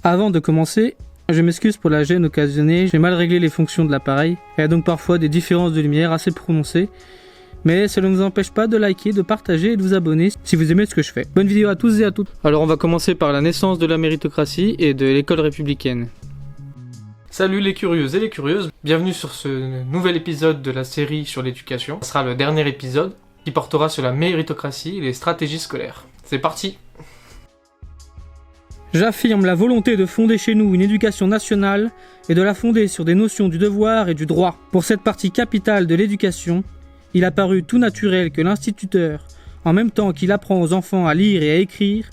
Avant de commencer, je m'excuse pour la gêne occasionnée, j'ai mal réglé les fonctions de l'appareil, il y a donc parfois des différences de lumière assez prononcées, mais cela ne nous empêche pas de liker, de partager et de vous abonner si vous aimez ce que je fais. Bonne vidéo à tous et à toutes. Alors on va commencer par la naissance de la méritocratie et de l'école républicaine. Salut les curieux et les curieuses, bienvenue sur ce nouvel épisode de la série sur l'éducation. Ce sera le dernier épisode qui portera sur la méritocratie et les stratégies scolaires. C'est parti! J'affirme la volonté de fonder chez nous une éducation nationale et de la fonder sur des notions du devoir et du droit. Pour cette partie capitale de l'éducation, il a paru tout naturel que l'instituteur, en même temps qu'il apprend aux enfants à lire et à écrire,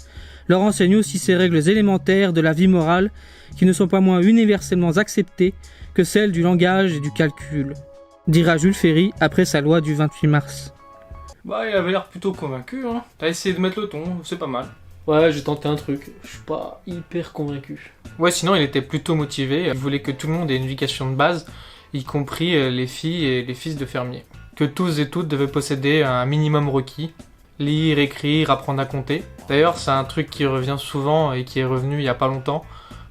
leur enseigne aussi ces règles élémentaires de la vie morale qui ne sont pas moins universellement acceptées que celles du langage et du calcul, dira Jules Ferry après sa loi du 28 mars. Bah, il avait l'air plutôt convaincu, hein. T'as essayé de mettre le ton, c'est pas mal. Ouais, j'ai tenté un truc, je suis pas hyper convaincu. Ouais, sinon il était plutôt motivé, il voulait que tout le monde ait une éducation de base, y compris les filles et les fils de fermiers. Que tous et toutes devaient posséder un minimum requis, lire, écrire, apprendre à compter. D'ailleurs, c'est un truc qui revient souvent et qui est revenu il y a pas longtemps,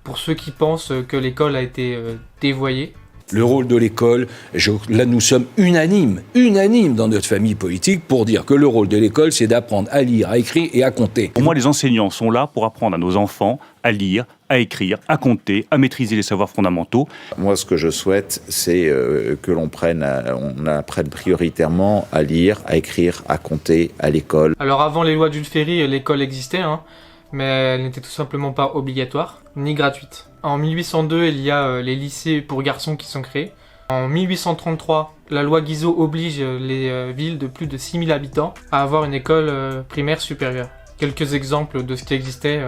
pour ceux qui pensent que l'école a été dévoyée. Le rôle de l'école, là nous sommes unanimes dans notre famille politique pour dire que le rôle de l'école c'est d'apprendre à lire, à écrire et à compter. Pour moi, les enseignants sont là pour apprendre à nos enfants à lire, à écrire, à compter, à maîtriser les savoirs fondamentaux. Moi, ce que je souhaite, c'est que l'on apprenne prioritairement à lire, à écrire, à compter à l'école. Alors avant les lois de Jules Ferry, l'école existait, hein, mais elle n'était tout simplement pas obligatoire, ni gratuite. En 1802, il y a les lycées pour garçons qui sont créés. En 1833, la loi Guizot oblige les villes de plus de 6000 habitants à avoir une école primaire supérieure. Quelques exemples de ce qui existait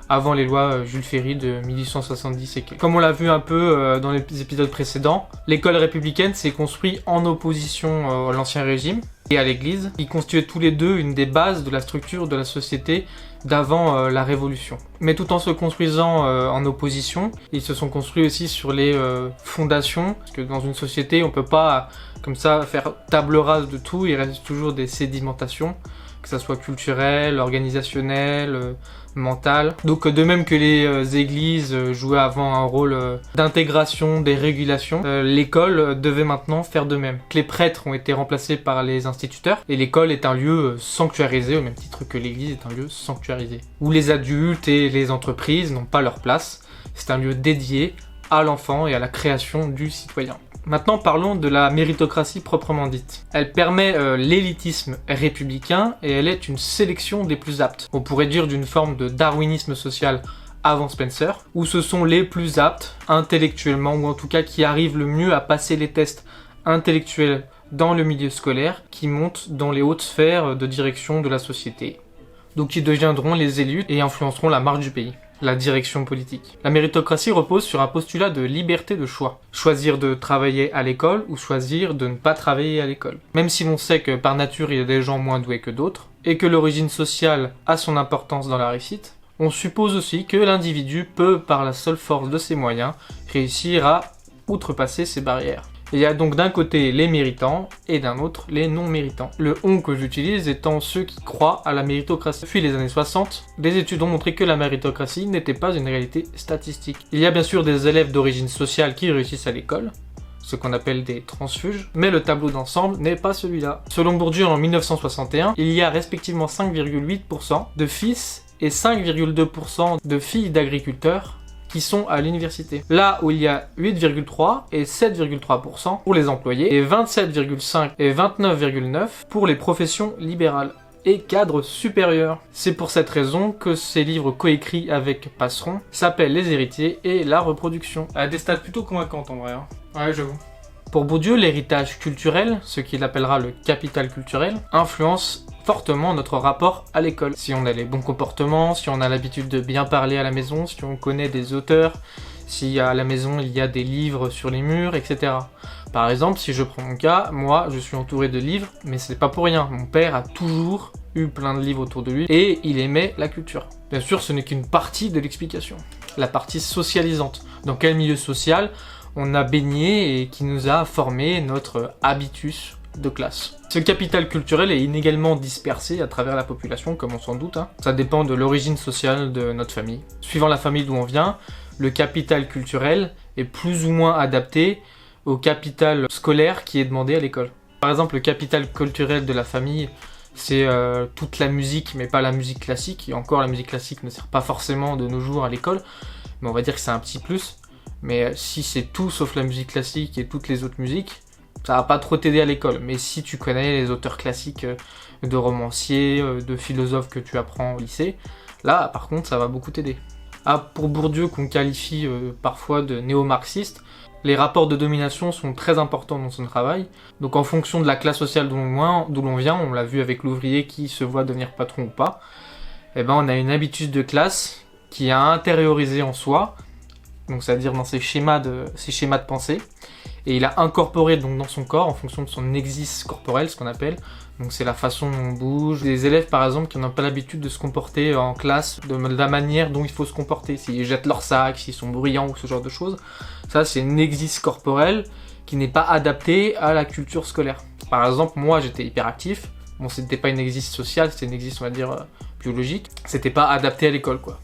avant les lois Jules Ferry de 1870 et quelques. Comme on l'a vu un peu dans les épisodes précédents, l'école républicaine s'est construite en opposition à l'ancien régime et à l'église, qui constituaient tous les deux une des bases de la structure de la société d'avant la Révolution. Mais tout en se construisant en opposition, ils se sont construits aussi sur les fondations, parce que dans une société, on peut pas comme ça faire table rase de tout, il reste toujours des sédimentations, que ça soit culturel, organisationnel, mental. Donc de même que les églises jouaient avant un rôle d'intégration, des régulations, l'école devait maintenant faire de même. Les prêtres ont été remplacés par les instituteurs, et l'école est un lieu sanctuarisé, au même titre que l'église est un lieu sanctuarisé, où les adultes et les entreprises n'ont pas leur place. C'est un lieu dédié à l'enfant et à la création du citoyen. Maintenant, parlons de la méritocratie proprement dite. Elle permet l'élitisme républicain et elle est une sélection des plus aptes. On pourrait dire d'une forme de darwinisme social avant Spencer, où ce sont les plus aptes intellectuellement, ou en tout cas qui arrivent le mieux à passer les tests intellectuels dans le milieu scolaire, qui montent dans les hautes sphères de direction de la société. Donc ils deviendront les élus et influenceront la marche du pays. La direction politique. La méritocratie repose sur un postulat de liberté de choix. Choisir de travailler à l'école ou choisir de ne pas travailler à l'école. Même si l'on sait que par nature il y a des gens moins doués que d'autres, et que l'origine sociale a son importance dans la réussite, on suppose aussi que l'individu peut, par la seule force de ses moyens, réussir à outrepasser ces barrières. Il y a donc d'un côté les méritants et d'un autre les non méritants. Le « on » que j'utilise étant ceux qui croient à la méritocratie. Depuis les années 60, des études ont montré que la méritocratie n'était pas une réalité statistique. Il y a bien sûr des élèves d'origine sociale qui réussissent à l'école, ce qu'on appelle des transfuges, mais le tableau d'ensemble n'est pas celui-là. Selon Bourdieu en 1961, il y a respectivement 5,8% de fils et 5,2% de filles d'agriculteurs qui sont à l'université. Là où il y a 8,3 et 7,3% pour les employés et 27,5 et 29,9 pour les professions libérales et cadres supérieurs. C'est pour cette raison que ces livres coécrits avec Passeron s'appellent Les héritiers et la reproduction. À des stats plutôt convaincantes en vrai, hein. Ouais, j'avoue. Pour Bourdieu, l'héritage culturel, ce qu'il appellera le capital culturel, influence fortement notre rapport à l'école. Si on a les bons comportements, si on a l'habitude de bien parler à la maison, si on connaît des auteurs, si à la maison il y a des livres sur les murs, etc. Par exemple, si je prends mon cas, moi je suis entouré de livres, mais c'est pas pour rien. Mon père a toujours eu plein de livres autour de lui et il aimait la culture. Bien sûr, ce n'est qu'une partie de l'explication. La partie socialisante. Dans quel milieu social on a baigné et qui nous a formé notre habitus de classe. Ce capital culturel est inégalement dispersé à travers la population, comme on s'en doute. Ça dépend de l'origine sociale de notre famille. Suivant la famille d'où on vient, le capital culturel est plus ou moins adapté au capital scolaire qui est demandé à l'école. Par exemple, le capital culturel de la famille, c'est toute la musique, mais pas la musique classique. Et encore, la musique classique ne sert pas forcément de nos jours à l'école, mais on va dire que c'est un petit plus. Mais si c'est tout sauf la musique classique et toutes les autres musiques, ça va pas trop t'aider à l'école. Mais si tu connais les auteurs classiques de romanciers, de philosophes que tu apprends au lycée, là, par contre, ça va beaucoup t'aider. Ah, pour Bourdieu, qu'on qualifie parfois de néo-marxiste, les rapports de domination sont très importants dans son travail. Donc en fonction de la classe sociale d'où l'on vient, on l'a vu avec l'ouvrier qui se voit devenir patron ou pas, eh ben on a une habitude de classe qui a intériorisé en soi, donc c'est-à-dire dans ses schémas de pensée, et il a incorporé donc dans son corps en fonction de son exis corporel, ce qu'on appelle. Donc c'est la façon dont on bouge. Des élèves par exemple qui n'ont pas l'habitude de se comporter en classe de la manière dont il faut se comporter, s'ils jettent leur sac, s'ils sont bruyants ou ce genre de choses. Ça c'est une exis corporel qui n'est pas adapté à la culture scolaire. Par exemple, moi j'étais hyperactif. Bon, c'était pas une exis sociale, c'était une exis on va dire biologique. C'était pas adapté à l'école quoi.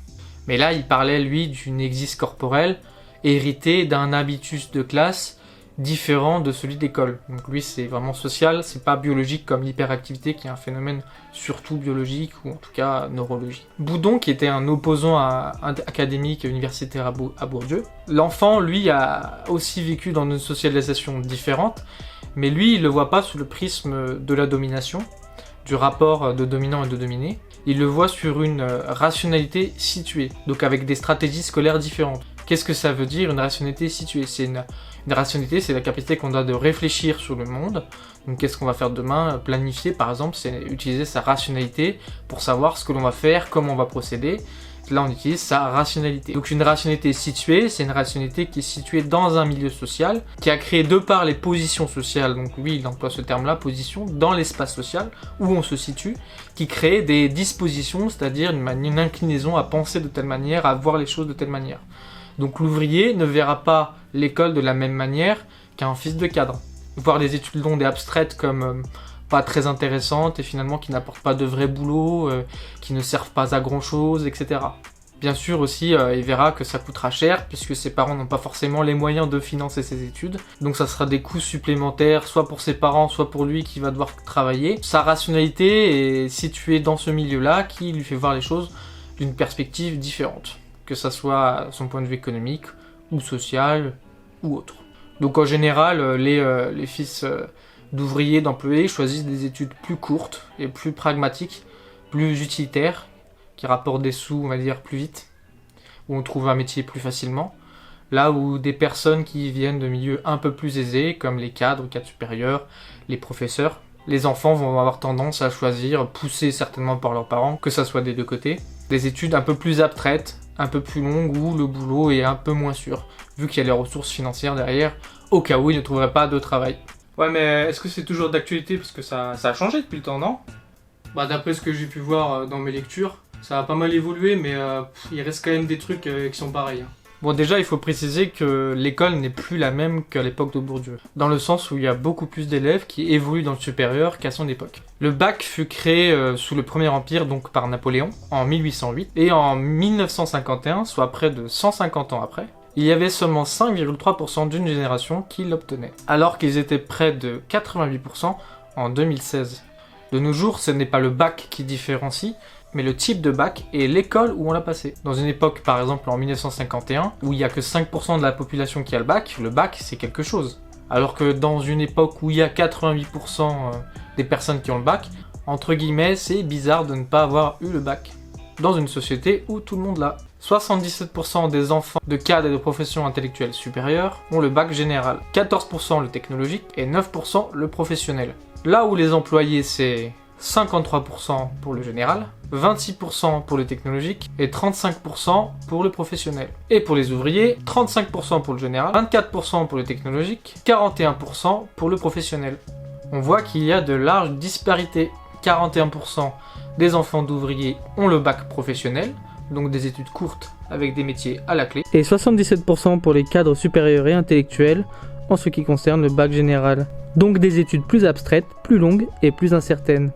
Mais là il parlait lui d'une exis corporelle héritée d'un habitus de classe différent de celui d'école. Donc lui c'est vraiment social, c'est pas biologique comme l'hyperactivité qui est un phénomène surtout biologique ou en tout cas neurologique. Boudon qui était un opposant académique et universitaire à Bourdieu, l'enfant lui a aussi vécu dans une socialisation différente, mais lui il le voit pas sous le prisme de la domination, du rapport de dominant et de dominé, il le voit sur une rationalité située, donc avec des stratégies scolaires différentes. Qu'est-ce que ça veut dire une rationalité située? C'est une rationalité, c'est la capacité qu'on a de réfléchir sur le monde. Donc qu'est-ce qu'on va faire demain? Planifier par exemple, c'est utiliser sa rationalité pour savoir ce que l'on va faire, comment on va procéder. Là on utilise sa rationalité. Donc une rationalité située, c'est une rationalité qui est située dans un milieu social, qui a créé de par les positions sociales, donc lui il emploie ce terme-là, position, dans l'espace social où on se situe, qui crée des dispositions, c'est-à-dire une inclinaison à penser de telle manière, à voir les choses de telle manière. Donc l'ouvrier ne verra pas l'école de la même manière qu'un fils de cadre. Voir les études longues et abstraites comme pas très intéressantes et finalement qui n'apportent pas de vrai boulot, qui ne servent pas à grand chose, etc. Bien sûr aussi, il verra que ça coûtera cher puisque ses parents n'ont pas forcément les moyens de financer ses études. Donc ça sera des coûts supplémentaires, soit pour ses parents, soit pour lui qui va devoir travailler. Sa rationalité est située dans ce milieu-là qui lui fait voir les choses d'une perspective différente, que ça soit son point de vue économique ou social ou autre. Donc en général, les fils d'ouvriers, d'employés choisissent des études plus courtes et plus pragmatiques, plus utilitaires, qui rapportent des sous, on va dire, plus vite, où on trouve un métier plus facilement. Là où des personnes qui viennent de milieux un peu plus aisés, comme les cadres supérieurs, les professeurs, les enfants vont avoir tendance à choisir, poussés certainement par leurs parents, que ça soit des deux côtés, des études un peu plus abstraites, un peu plus longues où le boulot est un peu moins sûr, vu qu'il y a les ressources financières derrière, au cas où ils ne trouveraient pas de travail. Ouais, mais est-ce que c'est toujours d'actualité? Parce que ça a changé depuis le temps, non? Bah, d'après ce que j'ai pu voir dans mes lectures, ça a pas mal évolué, mais il reste quand même des trucs qui sont pareils. Bon, déjà, il faut préciser que l'école n'est plus la même qu'à l'époque de Bourdieu, dans le sens où il y a beaucoup plus d'élèves qui évoluent dans le supérieur qu'à son époque. Le bac fut créé sous le Premier Empire, donc par Napoléon, en 1808, et en 1951, soit près de 150 ans après, il y avait seulement 5,3% d'une génération qui l'obtenait, alors qu'ils étaient près de 88% en 2016. De nos jours, ce n'est pas le bac qui différencie, mais le type de bac et l'école où on l'a passé. Dans une époque, par exemple en 1951, où il n'y a que 5% de la population qui a le bac c'est quelque chose. Alors que dans une époque où il y a 88% des personnes qui ont le bac, entre guillemets, c'est bizarre de ne pas avoir eu le bac. Dans une société où tout le monde l'a. 77% des enfants de cadres et de professions intellectuelles supérieures ont le bac général, 14% le technologique et 9% le professionnel. Là où les employés, c'est 53% pour le général, 26% pour le technologique et 35% pour le professionnel. Et pour les ouvriers, 35% pour le général, 24% pour le technologique, 41% pour le professionnel. On voit qu'il y a de larges disparités. 41% des enfants d'ouvriers ont le bac professionnel, donc des études courtes avec des métiers à la clé. Et 77% pour les cadres supérieurs et intellectuels en ce qui concerne le bac général. Donc des études plus abstraites, plus longues et plus incertaines.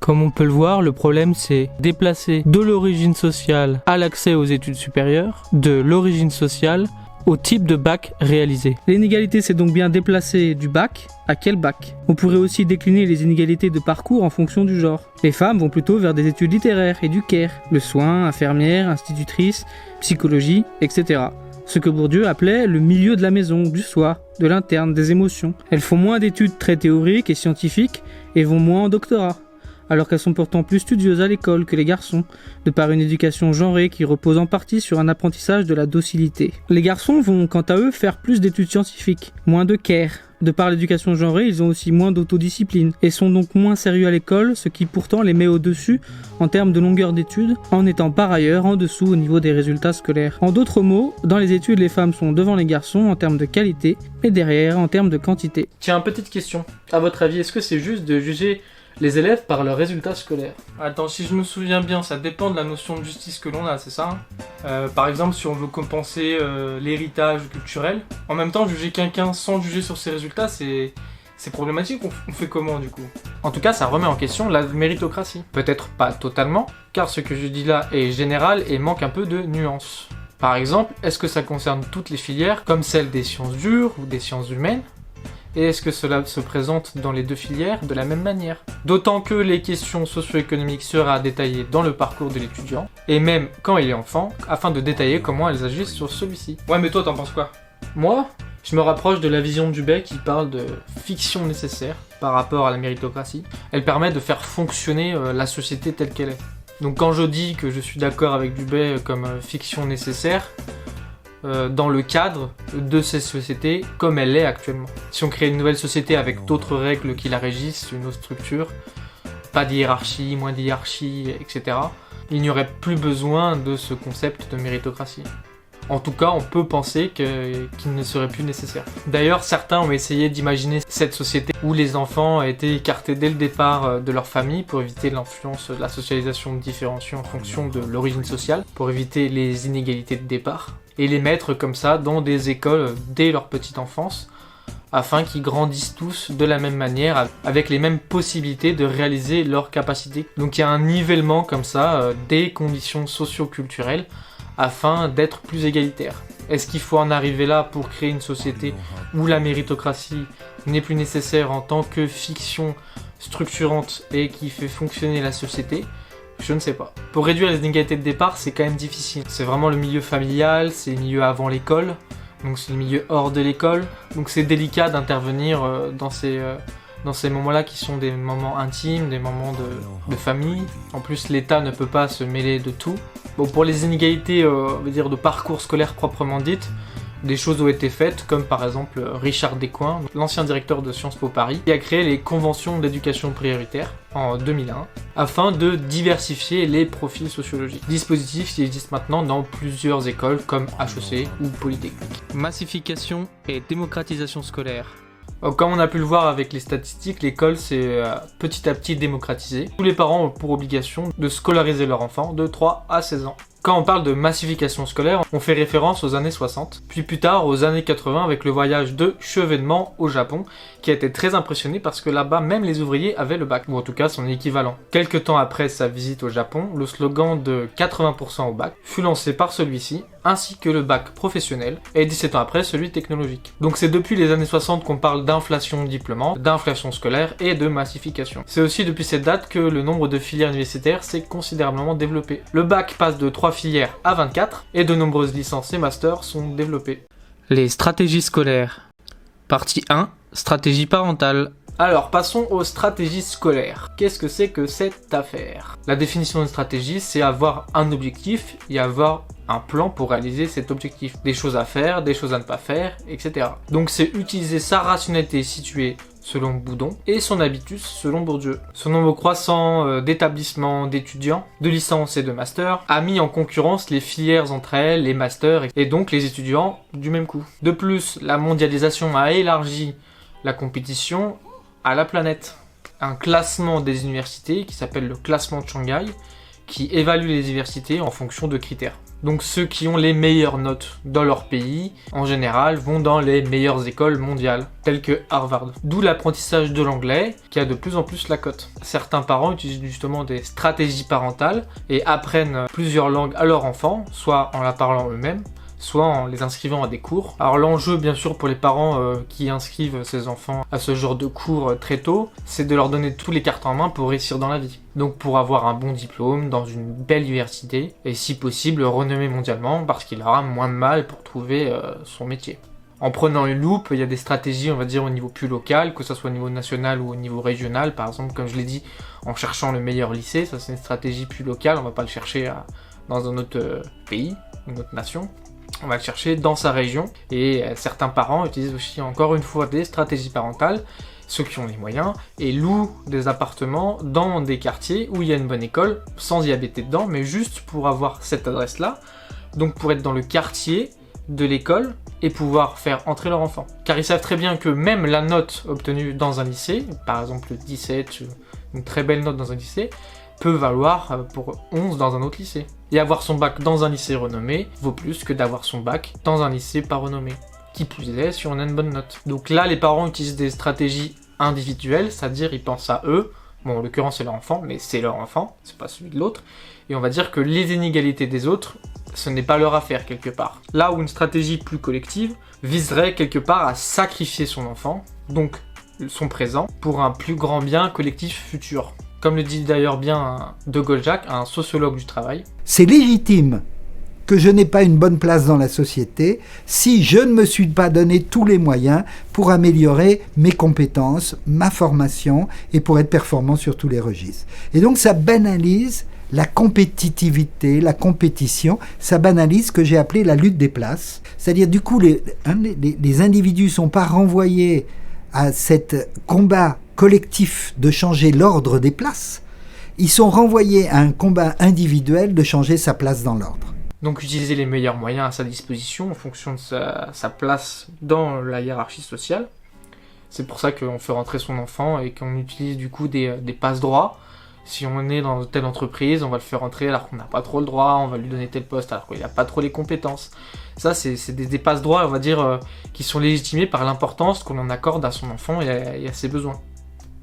Comme on peut le voir, le problème c'est déplacer de l'origine sociale à l'accès aux études supérieures, de l'origine sociale au type de bac réalisé. L'inégalité c'est donc bien déplacer du bac à quel bac. On pourrait aussi décliner les inégalités de parcours en fonction du genre. Les femmes vont plutôt vers des études littéraires et du care, le soin, infirmière, institutrice, psychologie, etc. Ce que Bourdieu appelait le milieu de la maison, du soi, de l'interne, des émotions. Elles font moins d'études très théoriques et scientifiques et vont moins en doctorat, alors qu'elles sont pourtant plus studieuses à l'école que les garçons, de par une éducation genrée qui repose en partie sur un apprentissage de la docilité. Les garçons vont quant à eux faire plus d'études scientifiques, moins de care. De par l'éducation genrée, ils ont aussi moins d'autodiscipline, et sont donc moins sérieux à l'école, ce qui pourtant les met au-dessus en termes de longueur d'études, en étant par ailleurs en dessous au niveau des résultats scolaires. En d'autres mots, dans les études, les femmes sont devant les garçons en termes de qualité, et derrière en termes de quantité. Tiens, petite question. À votre avis, est-ce que c'est juste de juger les élèves par leurs résultats scolaires? Attends, si je me souviens bien, ça dépend de la notion de justice que l'on a, c'est ça? Par exemple, si on veut compenser l'héritage culturel, en même temps, juger quelqu'un sans juger sur ses résultats, c'est problématique. On fait comment du coup? En tout cas, ça remet en question la méritocratie. Peut-être pas totalement, car ce que je dis là est général et manque un peu de nuance. Par exemple, est-ce que ça concerne toutes les filières, comme celle des sciences dures ou des sciences humaines? Et est-ce que cela se présente dans les deux filières de la même manière? D'autant que les questions socio-économiques seraient à détailler dans le parcours de l'étudiant, et même quand il est enfant, afin de détailler comment elles agissent sur celui-ci. Ouais, mais toi, t'en penses quoi? Moi, je me rapproche de la vision de Dubay qui parle de fiction nécessaire par rapport à la méritocratie. Elle permet de faire fonctionner la société telle qu'elle est. Donc quand je dis que je suis d'accord avec Dubay comme fiction nécessaire, dans le cadre de ces sociétés comme elle est actuellement. Si on crée une nouvelle société avec d'autres règles qui la régissent, une autre structure, pas d'hiérarchie, moins d'hiérarchie, etc., il n'y aurait plus besoin de ce concept de méritocratie. En tout cas, on peut penser qu'il ne serait plus nécessaire. D'ailleurs, certains ont essayé d'imaginer cette société où les enfants étaient écartés dès le départ de leur famille pour éviter l'influence de la socialisation différenciée en fonction de l'origine sociale, pour éviter les inégalités de départ, et les mettre comme ça dans des écoles dès leur petite enfance, afin qu'ils grandissent tous de la même manière, avec les mêmes possibilités de réaliser leurs capacités. Donc il y a un nivellement comme ça des conditions socio-culturelles, afin d'être plus égalitaire. Est-ce qu'il faut en arriver là pour créer une société où la méritocratie n'est plus nécessaire en tant que fiction structurante et qui fait fonctionner la société? Je ne sais pas. Pour réduire les inégalités de départ, c'est quand même difficile. C'est vraiment le milieu familial, c'est le milieu avant l'école, donc c'est le milieu hors de l'école, donc c'est délicat d'intervenir dans ces moments-là qui sont des moments intimes, des moments de famille. En plus, l'État ne peut pas se mêler de tout. Bon, pour les inégalités, on va dire de parcours scolaire proprement dites, des choses ont été faites, comme par exemple Richard Descoings, l'ancien directeur de Sciences Po Paris, qui a créé les conventions d'éducation prioritaire en 2001, afin de diversifier les profils sociologiques. Dispositif qui existe maintenant dans plusieurs écoles comme HEC ou Polytechnique. Massification et démocratisation scolaire. Comme on a pu le voir avec les statistiques, l'école s'est petit à petit démocratisée. Tous les parents ont pour obligation de scolariser leur enfant de 3 à 16 ans. Quand on parle de massification scolaire, on fait référence aux années 60, puis plus tard aux années 80 avec le voyage de Chevènement au Japon, qui a été très impressionné parce que là-bas, même les ouvriers avaient le bac, ou en tout cas son équivalent. Quelques temps après sa visite au Japon, le slogan de 80% au bac fut lancé par celui-ci, ainsi que le bac professionnel, et 17 ans après celui technologique. Donc c'est depuis les années 60 qu'on parle d'inflation diplômante, d'inflation scolaire et de massification. C'est aussi depuis cette date que le nombre de filières universitaires s'est considérablement développé. Le bac passe de 3 filières à 24 et de nombreuses licences et masters sont développées. Les stratégies scolaires. Partie 1. Stratégie parentale. Alors passons aux stratégies scolaires. Qu'est-ce que c'est que cette affaire? La définition d'une stratégie, c'est avoir un objectif et avoir un plan pour réaliser cet objectif. Des choses à faire, des choses à ne pas faire, etc. Donc c'est utiliser sa rationalité située selon Boudon et son habitus selon Bourdieu. Ce nombre croissant d'établissements, d'étudiants, de licences et de masters a mis en concurrence les filières entre elles, les masters et donc les étudiants du même coup. De plus, la mondialisation a élargi la compétition à la planète. Un classement des universités qui s'appelle le classement de Shanghai qui évalue les universités en fonction de critères. Donc ceux qui ont les meilleures notes dans leur pays, en général, vont dans les meilleures écoles mondiales, telles que Harvard. D'où l'apprentissage de l'anglais, qui a de plus en plus la cote. Certains parents utilisent justement des stratégies parentales et apprennent plusieurs langues à leurs enfants, soit en la parlant eux-mêmes, soit en les inscrivant à des cours. Alors l'enjeu bien sûr pour les parents qui inscrivent ces enfants à ce genre de cours très tôt, c'est de leur donner tous les cartes en main pour réussir dans la vie. Donc pour avoir un bon diplôme dans une belle université et si possible renommé mondialement parce qu'il aura moins de mal pour trouver son métier. En prenant une loupe, il y a des stratégies, on va dire, au niveau plus local, que ce soit au niveau national ou au niveau régional. Par exemple, comme je l'ai dit, en cherchant le meilleur lycée, ça c'est une stratégie plus locale, on va pas le chercher dans un autre pays, une autre nation. On va le chercher dans sa région et certains parents utilisent aussi encore une fois des stratégies parentales, ceux qui ont les moyens, et louent des appartements dans des quartiers où il y a une bonne école, sans y habiter dedans, mais juste pour avoir cette adresse-là, donc pour être dans le quartier de l'école et pouvoir faire entrer leur enfant. Car ils savent très bien que même la note obtenue dans un lycée, par exemple 17, une très belle note dans un lycée, peut valoir pour 11 dans un autre lycée. Et avoir son bac dans un lycée renommé vaut plus que d'avoir son bac dans un lycée pas renommé. Qui plus est, si on a une bonne note. Donc là, les parents utilisent des stratégies individuelles, c'est-à-dire ils pensent à eux. Bon, en l'occurrence, c'est leur enfant, mais c'est leur enfant, c'est pas celui de l'autre. Et on va dire que les inégalités des autres, ce n'est pas leur affaire quelque part. Là où une stratégie plus collective viserait quelque part à sacrifier son enfant, donc son présent, pour un plus grand bien collectif futur. Comme le dit d'ailleurs bien De Gaulle-Jacques, un sociologue du travail. C'est légitime que je n'ai pas une bonne place dans la société si je ne me suis pas donné tous les moyens pour améliorer mes compétences, ma formation et pour être performant sur tous les registres. Et donc ça banalise la compétitivité, la compétition, ça banalise ce que j'ai appelé la lutte des places. C'est-à-dire du coup les individus ne sont pas renvoyés à cet combat collectif de changer l'ordre des places, ils sont renvoyés à un combat individuel de changer sa place dans l'ordre. Donc utiliser les meilleurs moyens à sa disposition en fonction de sa place dans la hiérarchie sociale. C'est pour ça qu'on fait rentrer son enfant et qu'on utilise du coup des passe-droits. Si on est dans telle entreprise, on va le faire rentrer alors qu'on n'a pas trop le droit, on va lui donner tel poste alors qu'il n'a pas trop les compétences. Ça, c'est des passe-droits, on va dire, qui sont légitimés par l'importance qu'on en accorde à son enfant et à ses besoins.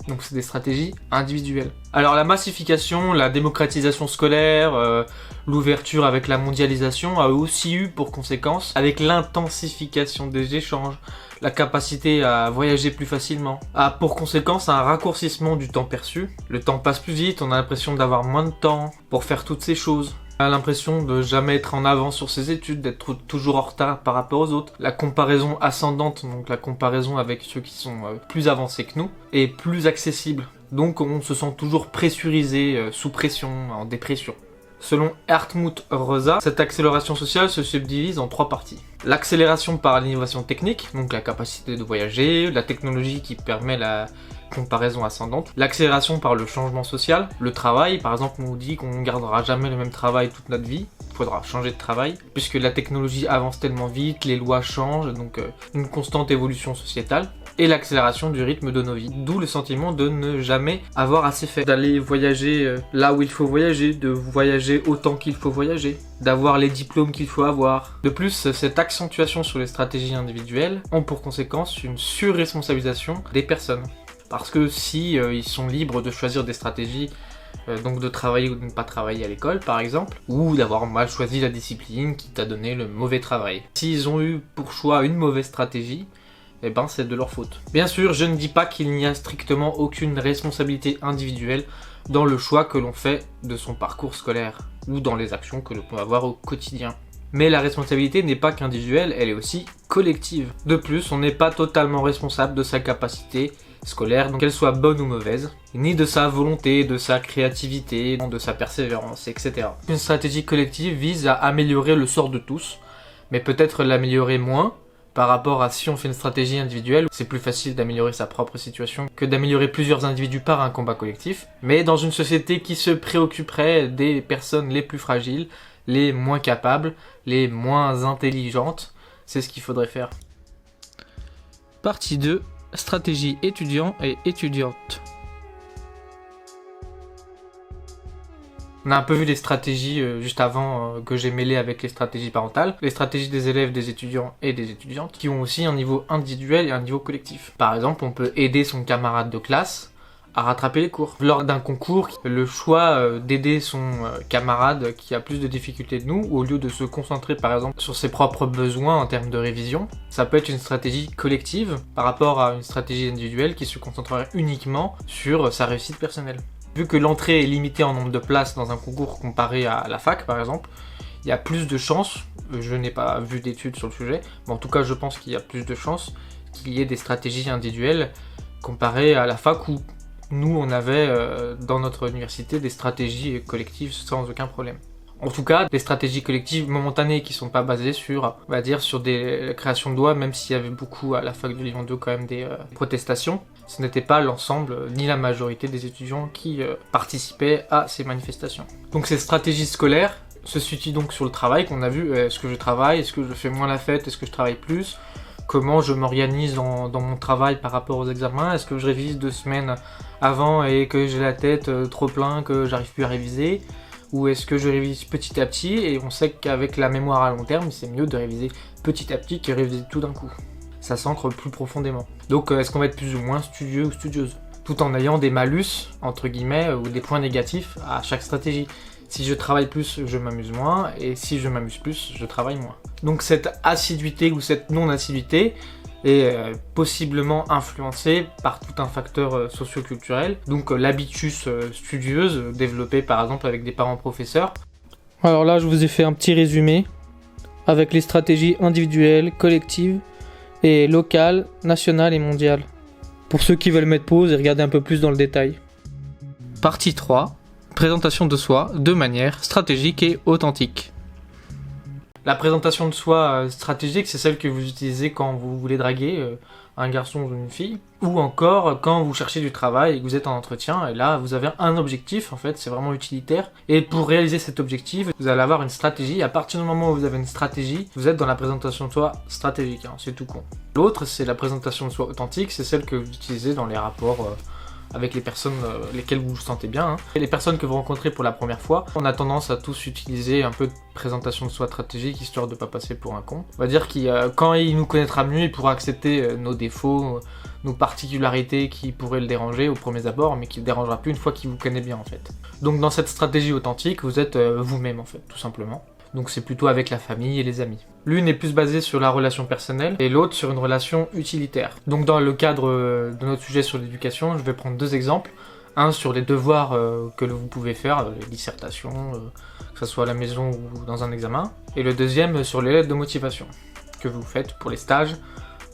Donc c'est des stratégies individuelles. Alors la massification, la démocratisation scolaire, l'ouverture avec la mondialisation a aussi eu pour conséquence, avec l'intensification des échanges, la capacité à voyager plus facilement, a pour conséquence un raccourcissement du temps perçu. Le temps passe plus vite, on a l'impression d'avoir moins de temps pour faire toutes ces choses. On a l'impression de jamais être en avance sur ses études, d'être toujours en retard par rapport aux autres. La comparaison ascendante, donc la comparaison avec ceux qui sont plus avancés que nous, est plus accessible. Donc on se sent toujours pressurisé, sous pression, en dépression. Selon Hartmut Rosa, cette accélération sociale se subdivise en 3 parties. L'accélération par l'innovation technique, donc la capacité de voyager, la technologie qui permet la comparaison ascendante, l'accélération par le changement social, le travail, par exemple on nous dit qu'on ne gardera jamais le même travail toute notre vie, il faudra changer de travail, puisque la technologie avance tellement vite, les lois changent, donc une constante évolution sociétale, et l'accélération du rythme de nos vies, d'où le sentiment de ne jamais avoir assez fait, d'aller voyager là où il faut voyager, de voyager autant qu'il faut voyager, d'avoir les diplômes qu'il faut avoir. De plus, cette accentuation sur les stratégies individuelles ont pour conséquence une surresponsabilisation des personnes. Parce que si ils sont libres de choisir des stratégies, donc de travailler ou de ne pas travailler à l'école par exemple, ou d'avoir mal choisi la discipline qui t'a donné le mauvais travail. S'ils ont eu pour choix une mauvaise stratégie, eh ben c'est de leur faute. Bien sûr, je ne dis pas qu'il n'y a strictement aucune responsabilité individuelle dans le choix que l'on fait de son parcours scolaire, ou dans les actions que l'on peut avoir au quotidien. Mais la responsabilité n'est pas qu'individuelle, elle est aussi collective. De plus, on n'est pas totalement responsable de sa capacité scolaire, donc qu'elle soit bonne ou mauvaise, ni de sa volonté, de sa créativité, de sa persévérance, etc. Une stratégie collective vise à améliorer le sort de tous, mais peut-être l'améliorer moins par rapport à si on fait une stratégie individuelle. C'est plus facile d'améliorer sa propre situation que d'améliorer plusieurs individus par un combat collectif, mais dans une société qui se préoccuperait des personnes les plus fragiles, les moins capables, les moins intelligentes, c'est ce qu'il faudrait faire. Partie 2. Stratégie étudiant et étudiante. On a un peu vu les stratégies juste avant que j'ai mêlées avec les stratégies parentales, les stratégies des élèves, des étudiants et des étudiantes, qui ont aussi un niveau individuel et un niveau collectif. Par exemple, on peut aider son camarade de classe à rattraper les cours. Lors d'un concours, le choix d'aider son camarade qui a plus de difficultés que nous, au lieu de se concentrer par exemple sur ses propres besoins en termes de révision, ça peut être une stratégie collective par rapport à une stratégie individuelle qui se concentrerait uniquement sur sa réussite personnelle. Vu que l'entrée est limitée en nombre de places dans un concours comparé à la fac par exemple, il y a plus de chances, je n'ai pas vu d'études sur le sujet, mais en tout cas je pense qu'il y a plus de chances qu'il y ait des stratégies individuelles comparées à la fac où nous, on avait dans notre université des stratégies collectives sans aucun problème. En tout cas, des stratégies collectives momentanées qui sont pas basées sur, on va dire, sur des créations de lois, même s'il y avait beaucoup à la fac de Lyon 2 quand même des protestations. Ce n'était pas l'ensemble, ni la majorité des étudiants qui participaient à ces manifestations. Donc ces stratégies scolaires se situent donc sur le travail qu'on a vu. Est-ce que je travaille? Est-ce que je fais moins la fête? Est-ce que je travaille plus? Comment je m'organise dans mon travail par rapport aux examens? Est-ce que je révise 2 semaines avant et que j'ai la tête trop plein que j'arrive plus à réviser? Ou est-ce que je révise petit à petit? Et on sait qu'avec la mémoire à long terme, c'est mieux de réviser petit à petit que réviser tout d'un coup. Ça s'ancre plus profondément. Donc est-ce qu'on va être plus ou moins studieux ou studieuse? Tout en ayant des malus, entre guillemets, ou des points négatifs à chaque stratégie. Si je travaille plus, je m'amuse moins, et si je m'amuse plus, je travaille moins. Donc cette assiduité ou cette non-assiduité est possiblement influencée par tout un facteur socio-culturel, donc l'habitus studieuse développé par exemple avec des parents professeurs. Alors là, je vous ai fait un petit résumé avec les stratégies individuelles, collectives et locales, nationales et mondiales. Pour ceux qui veulent mettre pause et regarder un peu plus dans le détail. Partie 3. Présentation de soi de manière stratégique et authentique. La présentation de soi stratégique, c'est celle que vous utilisez quand vous voulez draguer un garçon ou une fille, ou encore quand vous cherchez du travail et que vous êtes en entretien, et là vous avez un objectif, en fait, c'est vraiment utilitaire, et pour réaliser cet objectif, vous allez avoir une stratégie, et à partir du moment où vous avez une stratégie, vous êtes dans la présentation de soi stratégique, hein, c'est tout con. L'autre, c'est la présentation de soi authentique, c'est celle que vous utilisez dans les rapports avec les personnes lesquelles vous vous sentez bien. Hein. Et les personnes que vous rencontrez pour la première fois, on a tendance à tous utiliser un peu de présentation de soi stratégique, histoire de ne pas passer pour un con. On va dire que quand il nous connaîtra mieux, il pourra accepter nos défauts, nos particularités qui pourraient le déranger au premier abord, mais qui ne le dérangera plus une fois qu'il vous connaît bien en fait. Donc dans cette stratégie authentique, vous êtes vous-même en fait, tout simplement. Donc c'est plutôt avec la famille et les amis. L'une est plus basée sur la relation personnelle et l'autre sur une relation utilitaire. Donc dans le cadre de notre sujet sur l'éducation, je vais prendre 2 exemples. Un sur les devoirs que vous pouvez faire, les dissertations, que ce soit à la maison ou dans un examen. Et le deuxième sur les lettres de motivation que vous faites pour les stages,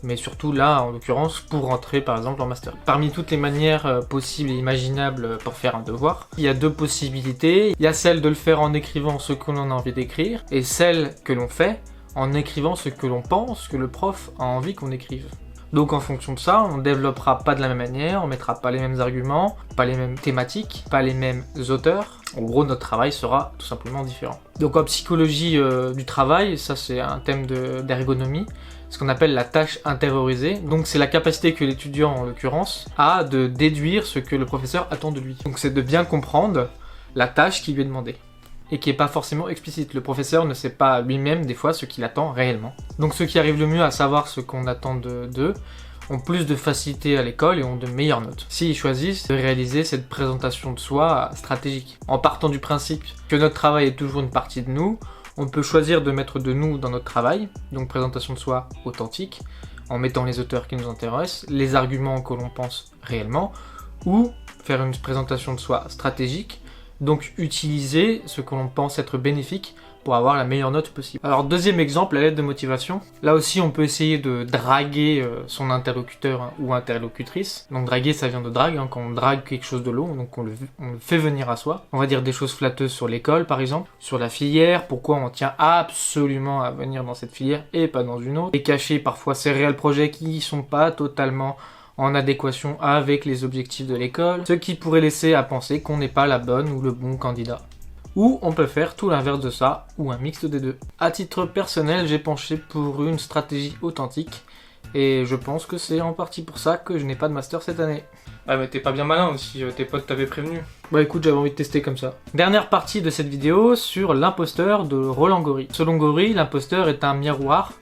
mais surtout là, en l'occurrence, pour rentrer par exemple en master. Parmi toutes les manières possibles et imaginables pour faire un devoir, il y a 2 possibilités. Il y a celle de le faire en écrivant ce que l'on a envie d'écrire, et celle que l'on fait en écrivant ce que l'on pense que le prof a envie qu'on écrive. Donc en fonction de ça, on ne développera pas de la même manière, on mettra pas les mêmes arguments, pas les mêmes thématiques, pas les mêmes auteurs. En gros, notre travail sera tout simplement différent. Donc en psychologie du travail, ça c'est un thème d'ergonomie, ce qu'on appelle la tâche intériorisée. Donc c'est la capacité que l'étudiant, en l'occurrence, a de déduire ce que le professeur attend de lui. Donc c'est de bien comprendre la tâche qui lui est demandée, et qui n'est pas forcément explicite. Le professeur ne sait pas lui-même des fois ce qu'il attend réellement. Donc ceux qui arrivent le mieux à savoir ce qu'on attend d'eux ont plus de facilité à l'école et ont de meilleures notes. S'ils choisissent de réaliser cette présentation de soi stratégique, en partant du principe que notre travail est toujours une partie de nous, on peut choisir de mettre de nous dans notre travail, donc présentation de soi authentique, en mettant les auteurs qui nous intéressent, les arguments que l'on pense réellement, ou faire une présentation de soi stratégique, donc utiliser ce que l'on pense être bénéfique pour avoir la meilleure note possible. Alors deuxième exemple, la lettre de motivation. Là aussi on peut essayer de draguer son interlocuteur ou interlocutrice. Donc draguer ça vient de drague, hein, quand on drague quelque chose de long, donc on le fait venir à soi. On va dire des choses flatteuses sur l'école par exemple, sur la filière, pourquoi on tient absolument à venir dans cette filière et pas dans une autre. Et cacher parfois ces réels projets qui sont pas totalement en adéquation avec les objectifs de l'école, ce qui pourrait laisser à penser qu'on n'est pas la bonne ou le bon candidat. Ou on peut faire tout l'inverse de ça, ou un mixte des deux. À titre personnel, j'ai penché pour une stratégie authentique, et je pense que c'est en partie pour ça que je n'ai pas de master cette année. Ah mais t'es pas bien malin aussi, tes potes t'avaient prévenu. Bah écoute, j'avais envie de tester comme ça. Dernière partie de cette vidéo sur l'imposteur de Roland Gori. Selon Gori, l'imposteur est un miroir,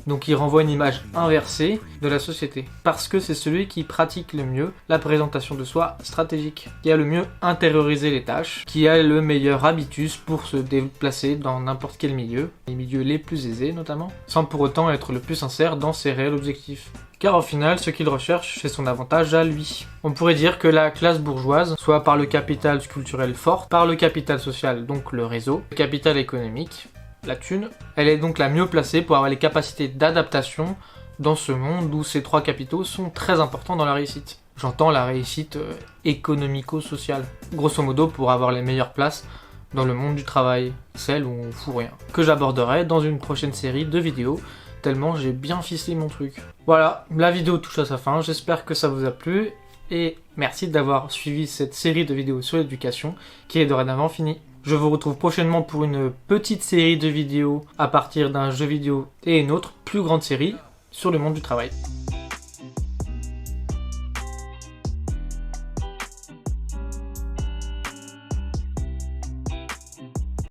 donc il renvoie une image inversée de la société. Parce que c'est celui qui pratique le mieux la présentation de soi stratégique, qui a le mieux intériorisé les tâches, qui a le meilleur habitus pour se déplacer dans n'importe quel milieu, les milieux les plus aisés notamment, sans pour autant être le plus sincère dans ses réels objectifs. Car au final, ce qu'il recherche, c'est son avantage à lui. On pourrait dire que la classe bourgeoise, soit par le capital culturel fort, par le capital social, donc le réseau, le capital économique, la thune, elle est donc la mieux placée pour avoir les capacités d'adaptation dans ce monde où ces trois capitaux sont très importants dans la réussite. J'entends la réussite économico-sociale. Grosso modo pour avoir les meilleures places dans le monde du travail, celle où on fout rien. Que j'aborderai dans une prochaine série de vidéos, tellement j'ai bien ficelé mon truc. Voilà, la vidéo touche à sa fin, j'espère que ça vous a plu, et merci d'avoir suivi cette série de vidéos sur l'éducation, qui est dorénavant finie. Je vous retrouve prochainement pour une petite série de vidéos à partir d'un jeu vidéo et une autre plus grande série sur le monde du travail.